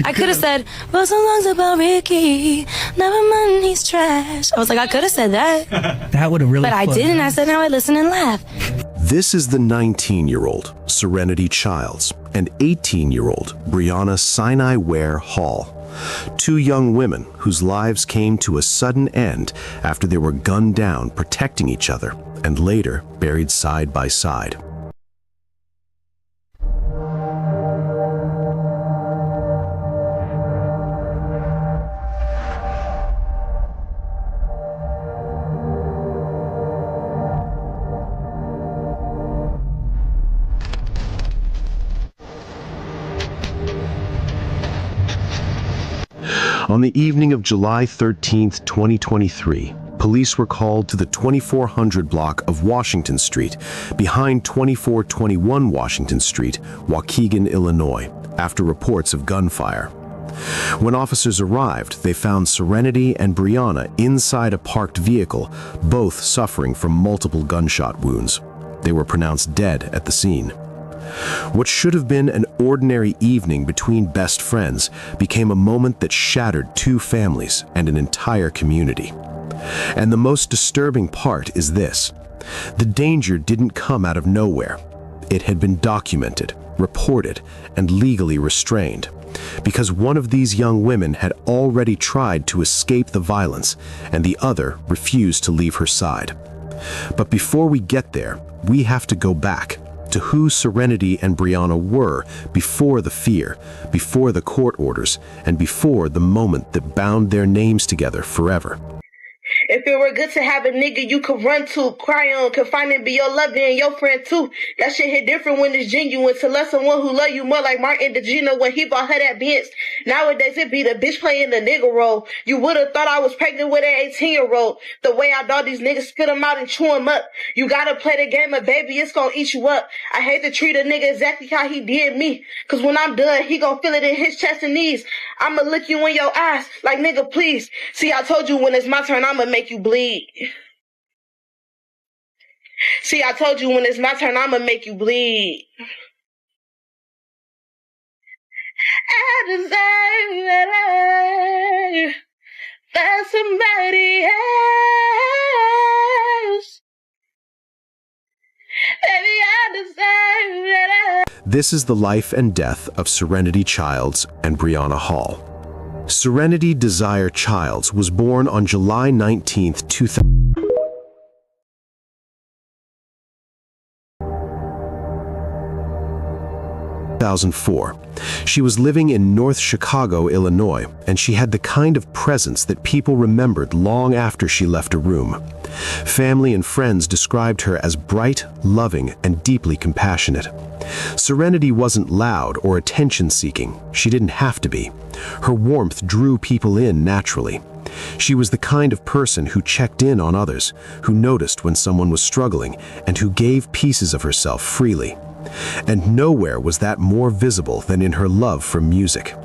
I could have said, "Well, so long's about Ricky. Never mind, he's trash." I was like, I could have said that. That would have really. But I didn't. I said, now I listen and laugh. This is the 19-year-old Serenity Childs and 18-year-old Brianna Sinai Ware Hall. Two young women whose lives came to a sudden end after they were gunned down protecting each other and later buried side by side. On the evening of July 13, 2023, police were called to the 2400 block of Washington Street, behind 2421 Washington Street, Waukegan, Illinois, after reports of gunfire. When officers arrived, they found Serenity and Brianna inside a parked vehicle, both suffering from multiple gunshot wounds. They were pronounced dead at the scene. What should have been an ordinary evening between best friends became a moment that shattered two families and an entire community. And the most disturbing part is this: the danger didn't come out of nowhere. It had been documented, reported, and legally restrained, because one of these young women had already tried to escape the violence, and the other refused to leave her side. But before we get there, we have to go back to who Serenity and Brianna were before the fear, before the court orders, and before the moment that bound their names together forever. If it were good to have a nigga you could run to, cry on, confide and be your lover and your friend too. That shit hit different when it's genuine. To love someone who love you more, like Martin DeGino when he bought her that Benz. Nowadays it be the bitch playing the nigga role. You would've thought I was pregnant with an 18-year-old. The way I thought these niggas spit them out and chew them up. You gotta play the game of baby, it's gonna eat you up. I hate to treat a nigga exactly how he did me. Cause when I'm done, he gon' feel it in his chest and knees. I'ma look you in your eyes like, nigga, please. See, I told you when it's my turn, I'ma make you bleed. See, I told you when it's my turn, I'ma make you bleed. I deserve better than somebody else. Baby, I deserve better. This is the life and death of Serenity Childs and Brianna Hall. Serenity Desire Childs was born on July 19, 2004. She was living in North Chicago, Illinois, and she had the kind of presence that people remembered long after she left a room. Family and friends described her as bright, loving, and deeply compassionate. Serenity wasn't loud or attention-seeking. She didn't have to be. Her warmth drew people in naturally. She was the kind of person who checked in on others, who noticed when someone was struggling, and who gave pieces of herself freely. And nowhere was that more visible than in her love for music.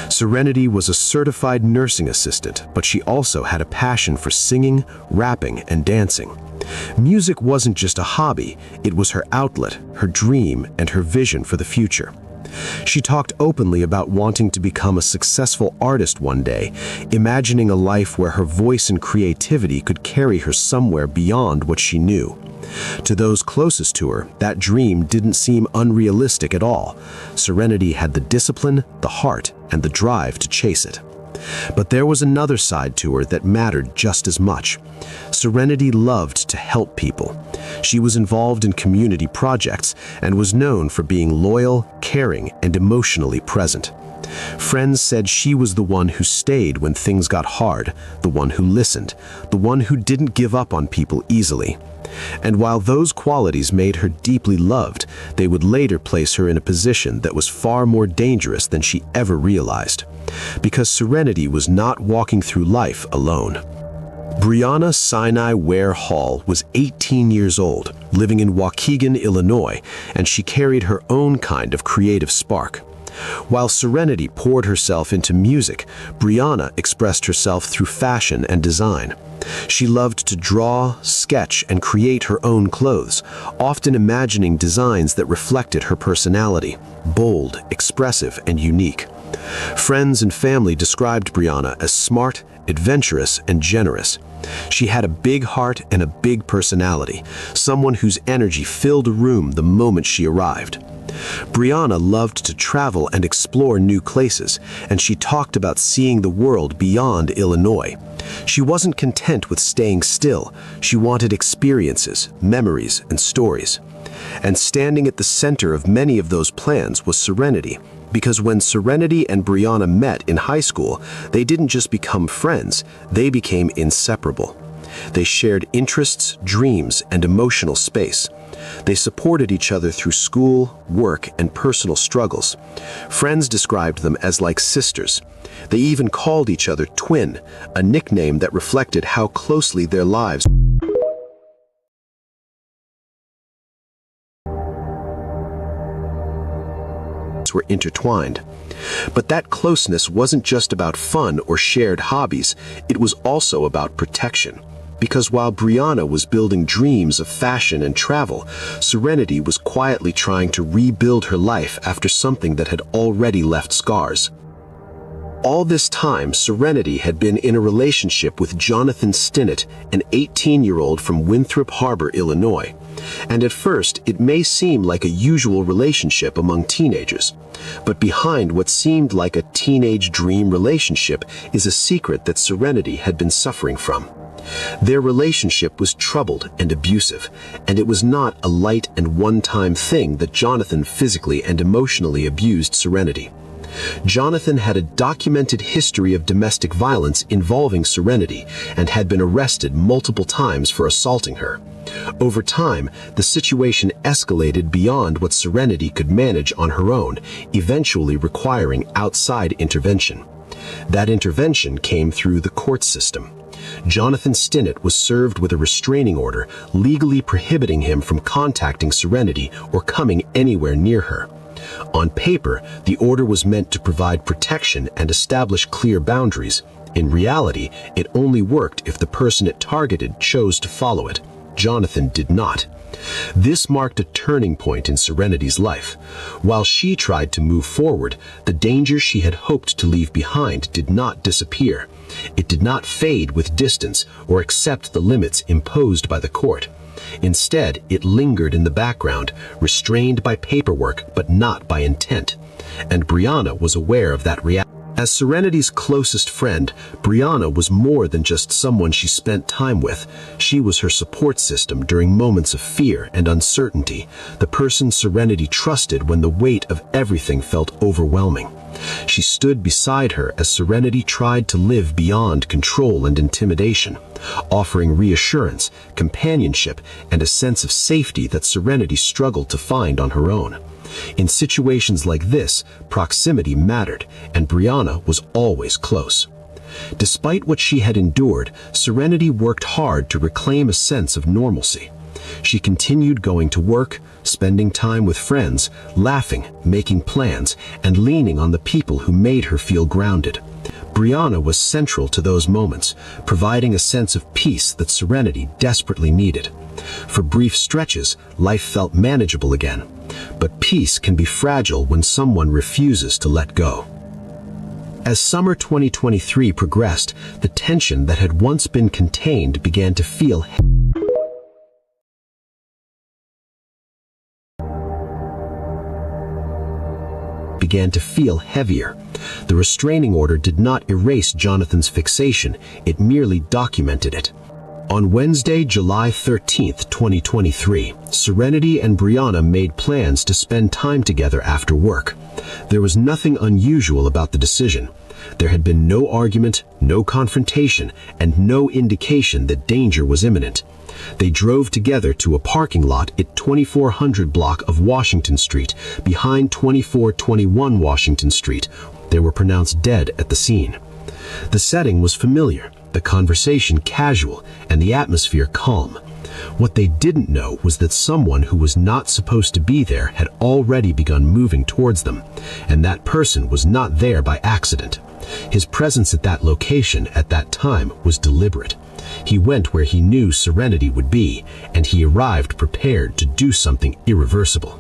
Serenity was a certified nursing assistant, but she also had a passion for singing, rapping, and dancing. Music wasn't just a hobby, it was her outlet, her dream, and her vision for the future. She talked openly about wanting to become a successful artist one day, imagining a life where her voice and creativity could carry her somewhere beyond what she knew. To those closest to her, that dream didn't seem unrealistic at all. Serenity had the discipline, the heart, and the drive to chase it. But there was another side to her that mattered just as much. Serenity loved to help people. She was involved in community projects and was known for being loyal, caring, and emotionally present. Friends said she was the one who stayed when things got hard, the one who listened, the one who didn't give up on people easily. And while those qualities made her deeply loved, they would later place her in a position that was far more dangerous than she ever realized. Because Serenity was not walking through life alone. Brianna Sinai Ware Hall was 18 years old, living in Waukegan, Illinois, and she carried her own kind of creative spark. While Serenity poured herself into music, Brianna expressed herself through fashion and design. She loved to draw, sketch, and create her own clothes, often imagining designs that reflected her personality, bold, expressive, and unique. Friends and family described Brianna as smart, adventurous, and generous. She had a big heart and a big personality, someone whose energy filled a room the moment she arrived. Brianna loved to travel and explore new places, and she talked about seeing the world beyond Illinois. She wasn't content with staying still. She wanted experiences, memories, and stories. And standing at the center of many of those plans was Serenity, because when Serenity and Brianna met in high school, they didn't just become friends, they became inseparable. They shared interests, dreams, and emotional space. They supported each other through school, work, and personal struggles. Friends described them as like sisters. They even called each other twin, a nickname that reflected how closely their lives were intertwined. But that closeness wasn't just about fun or shared hobbies, it was also about protection. Because while Brianna was building dreams of fashion and travel, Serenity was quietly trying to rebuild her life after something that had already left scars. All this time, Serenity had been in a relationship with Jonathan Stinnett, an 18-year-old from Winthrop Harbor, Illinois. And at first, it may seem like a usual relationship among teenagers. But behind what seemed like a teenage dream relationship is a secret that Serenity had been suffering from. Their relationship was troubled and abusive, and it was not a light and one-time thing that Jonathan physically and emotionally abused Serenity. Jonathan had a documented history of domestic violence involving Serenity and had been arrested multiple times for assaulting her. Over time, the situation escalated beyond what Serenity could manage on her own, eventually requiring outside intervention. That intervention came through the court system. Jonathan Stinnett was served with a restraining order, legally prohibiting him from contacting Serenity or coming anywhere near her. On paper, the order was meant to provide protection and establish clear boundaries. In reality, it only worked if the person it targeted chose to follow it. Jonathan did not. This marked a turning point in Serenity's life. While she tried to move forward, the danger she had hoped to leave behind did not disappear. It did not fade with distance or accept the limits imposed by the court. Instead, it lingered in the background, restrained by paperwork but not by intent. And Brianna was aware of that reality. As Serenity's closest friend, Brianna was more than just someone she spent time with. She was her support system during moments of fear and uncertainty, the person Serenity trusted when the weight of everything felt overwhelming. She stood beside her as Serenity tried to live beyond control and intimidation, offering reassurance, companionship, and a sense of safety that Serenity struggled to find on her own. In situations like this, proximity mattered, and Brianna was always close. Despite what she had endured, Serenity worked hard to reclaim a sense of normalcy. She continued going to work, spending time with friends, laughing, making plans, and leaning on the people who made her feel grounded. Brianna was central to those moments, providing a sense of peace that Serenity desperately needed. For brief stretches, life felt manageable again. But peace can be fragile when someone refuses to let go. As summer 2023 progressed, the tension that had once been contained began to feel heavier. The restraining order did not erase Jonathan's fixation, it merely documented it. On Wednesday, July 13, 2023, Serenity and Brianna made plans to spend time together after work. There was nothing unusual about the decision. There had been no argument, no confrontation, and no indication that danger was imminent. They drove together to a parking lot at 2400 block of Washington Street, behind 2421 Washington Street. They were pronounced dead at the scene. The setting was familiar, the conversation casual, and the atmosphere calm. What they didn't know was that someone who was not supposed to be there had already begun moving towards them, and that person was not there by accident. His presence at that location at that time was deliberate. He went where he knew Serenity would be, and he arrived prepared to do something irreversible.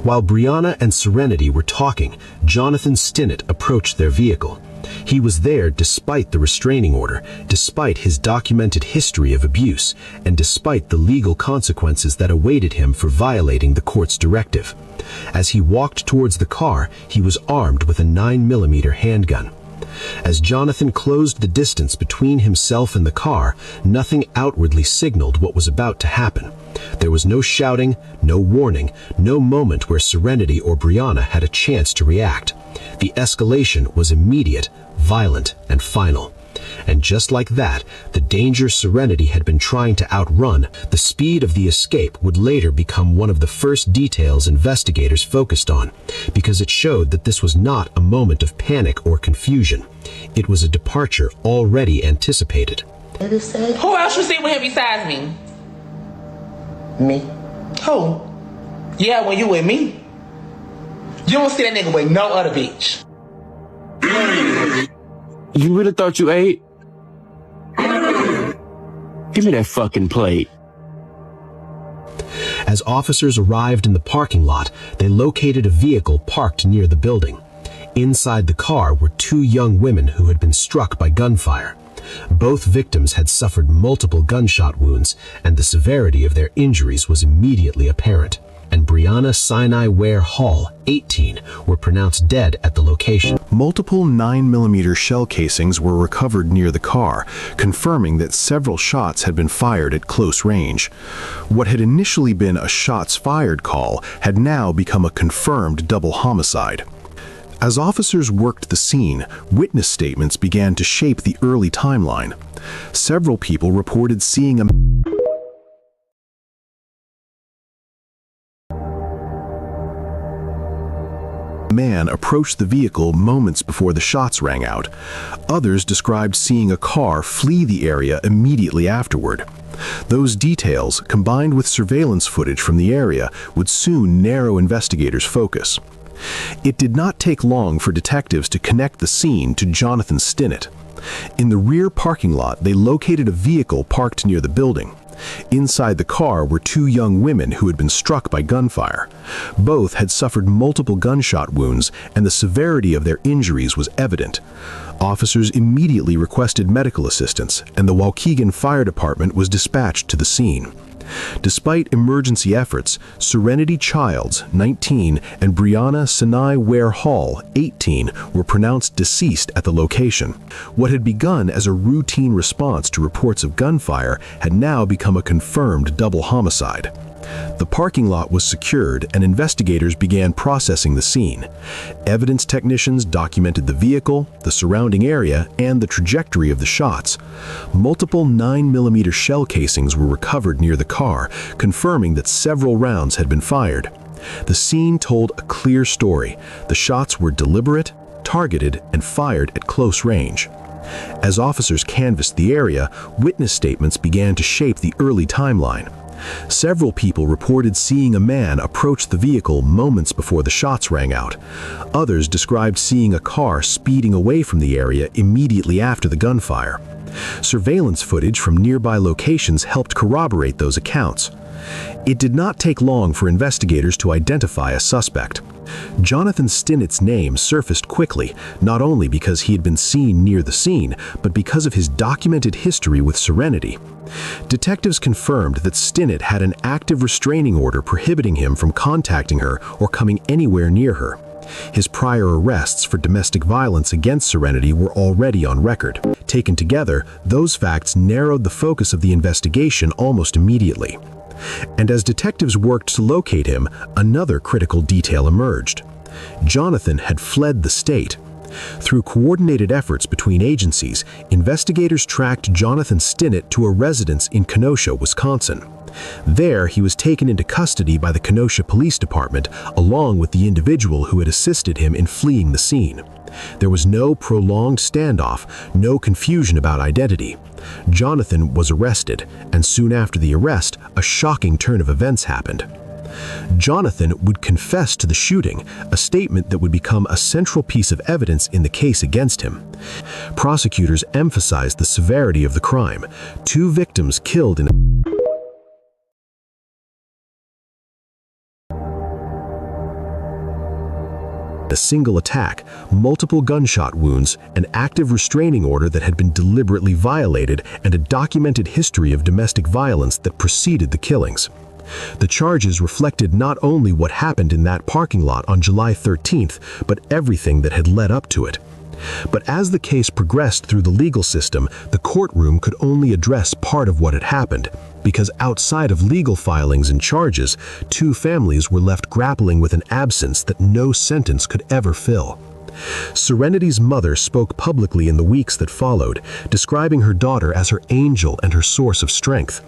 While Brianna and Serenity were talking, Jonathan Stinnett approached their vehicle. He was there despite the restraining order, despite his documented history of abuse, and despite the legal consequences that awaited him for violating the court's directive. As he walked towards the car, he was armed with a 9mm handgun. As Jonathan closed the distance between himself and the car, nothing outwardly signaled what was about to happen. There was no shouting, no warning, no moment where Serenity or Brianna had a chance to react. The escalation was immediate, violent, and final. And just like that, the danger Serenity had been trying to outrun, the speed of the escape would later become one of the first details investigators focused on, because it showed that this was not a moment of panic or confusion. It was a departure already anticipated. Who else you see with him besides me? Me. Who? Yeah, when you with me. You don't see that nigga with no other bitch. You really thought you ate? Give me that fucking plate. As officers arrived in the parking lot, they located a vehicle parked near the building. Inside the car were two young women who had been struck by gunfire. Both victims had suffered multiple gunshot wounds, and the severity of their injuries was immediately apparent. And Brianna Sinai Ware Hall, 18, were pronounced dead at the location. Multiple 9mm shell casings were recovered near the car, confirming that several shots had been fired at close range. What had initially been a shots fired call had now become a confirmed double homicide. As officers worked the scene, witness statements began to shape the early timeline. Several people reported seeing a man approached the vehicle moments before the shots rang out. Others described seeing a car flee the area immediately afterward. Those details, combined with surveillance footage from the area, would soon narrow investigators' focus. It did not take long for detectives to connect the scene to Jonathan Stinnett. In the rear parking lot, they located a vehicle parked near the building. Inside the car were two young women who had been struck by gunfire. Both had suffered multiple gunshot wounds, and the severity of their injuries was evident. Officers immediately requested medical assistance, and the Waukegan Fire Department was dispatched to the scene. Despite emergency efforts, Serenity Childs, 19, and Brianna Sinai Ware Hall, 18, were pronounced deceased at the location. What had begun as a routine response to reports of gunfire had now become a confirmed double homicide. The parking lot was secured, and investigators began processing the scene. Evidence technicians documented the vehicle, the surrounding area, and the trajectory of the shots. Multiple 9mm shell casings were recovered near the car, confirming that several rounds had been fired. The scene told a clear story. The shots were deliberate, targeted, and fired at close range. As officers canvassed the area, witness statements began to shape the early timeline. Several people reported seeing a man approach the vehicle moments before the shots rang out. Others described seeing a car speeding away from the area immediately after the gunfire. Surveillance footage from nearby locations helped corroborate those accounts. It did not take long for investigators to identify a suspect. Jonathan Stinnett's name surfaced quickly, not only because he had been seen near the scene, but because of his documented history with Serenity. Detectives confirmed that Stinnett had an active restraining order prohibiting him from contacting her or coming anywhere near her. His prior arrests for domestic violence against Serenity were already on record. Taken together, those facts narrowed the focus of the investigation almost immediately. And as detectives worked to locate him, another critical detail emerged. Jonathan had fled the state. Through coordinated efforts between agencies, investigators tracked Jonathan Stinnett to a residence in Kenosha, Wisconsin. There, he was taken into custody by the Kenosha Police Department, along with the individual who had assisted him in fleeing the scene. There was no prolonged standoff, no confusion about identity. Jonathan was arrested, and soon after the arrest, a shocking turn of events happened. Jonathan would confess to the shooting, a statement that would become a central piece of evidence in the case against him. Prosecutors emphasized the severity of the crime. 2 victims killed in single attack, multiple gunshot wounds, an active restraining order that had been deliberately violated, and a documented history of domestic violence that preceded the killings. The charges reflected not only what happened in that parking lot on July 13th, but everything that had led up to it. But as the case progressed through the legal system, the courtroom could only address part of what had happened, because outside of legal filings and charges, two families were left grappling with an absence that no sentence could ever fill. Serenity's mother spoke publicly in the weeks that followed, describing her daughter as her angel and her source of strength.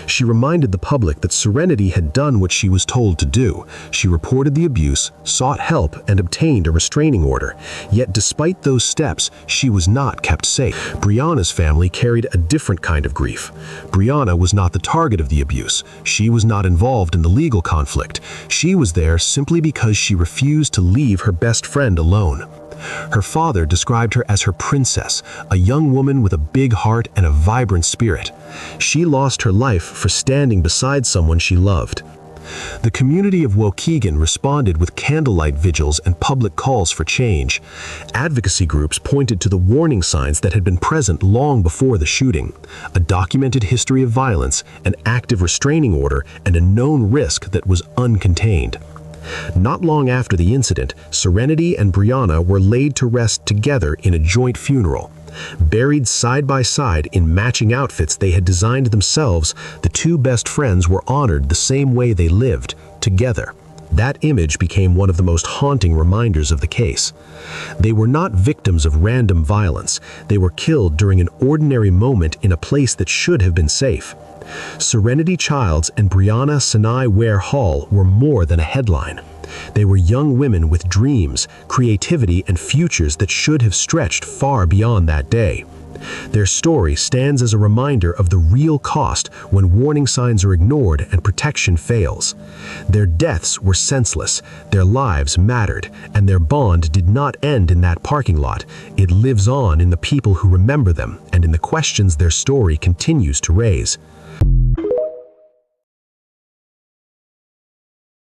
She reminded the public that Serenity had done what she was told to do. She reported the abuse, sought help, and obtained a restraining order. Yet despite those steps, she was not kept safe. Brianna's family carried a different kind of grief. Brianna was not the target of the abuse. She was not involved in the legal conflict. She was there simply because she refused to leave her best friend alone. Her father described her as her princess, a young woman with a big heart and a vibrant spirit. She lost her life for standing beside someone she loved. The community of Waukegan responded with candlelight vigils and public calls for change. Advocacy groups pointed to the warning signs that had been present long before the shooting: a documented history of violence, an active restraining order, and a known risk that was uncontained. Not long after the incident, Serenity and Brianna were laid to rest together in a joint funeral. Buried side by side in matching outfits they had designed themselves, the two best friends were honored the same way they lived, together. That image became one of the most haunting reminders of the case. They were not victims of random violence. They were killed during an ordinary moment in a place that should have been safe. Serenity Childs and Brianna Sanai Ware Hall were more than a headline. They were young women with dreams, creativity, and futures that should have stretched far beyond that day. Their story stands as a reminder of the real cost when warning signs are ignored and protection fails. Their deaths were senseless, their lives mattered, and their bond did not end in that parking lot. It lives on in the people who remember them and in the questions their story continues to raise.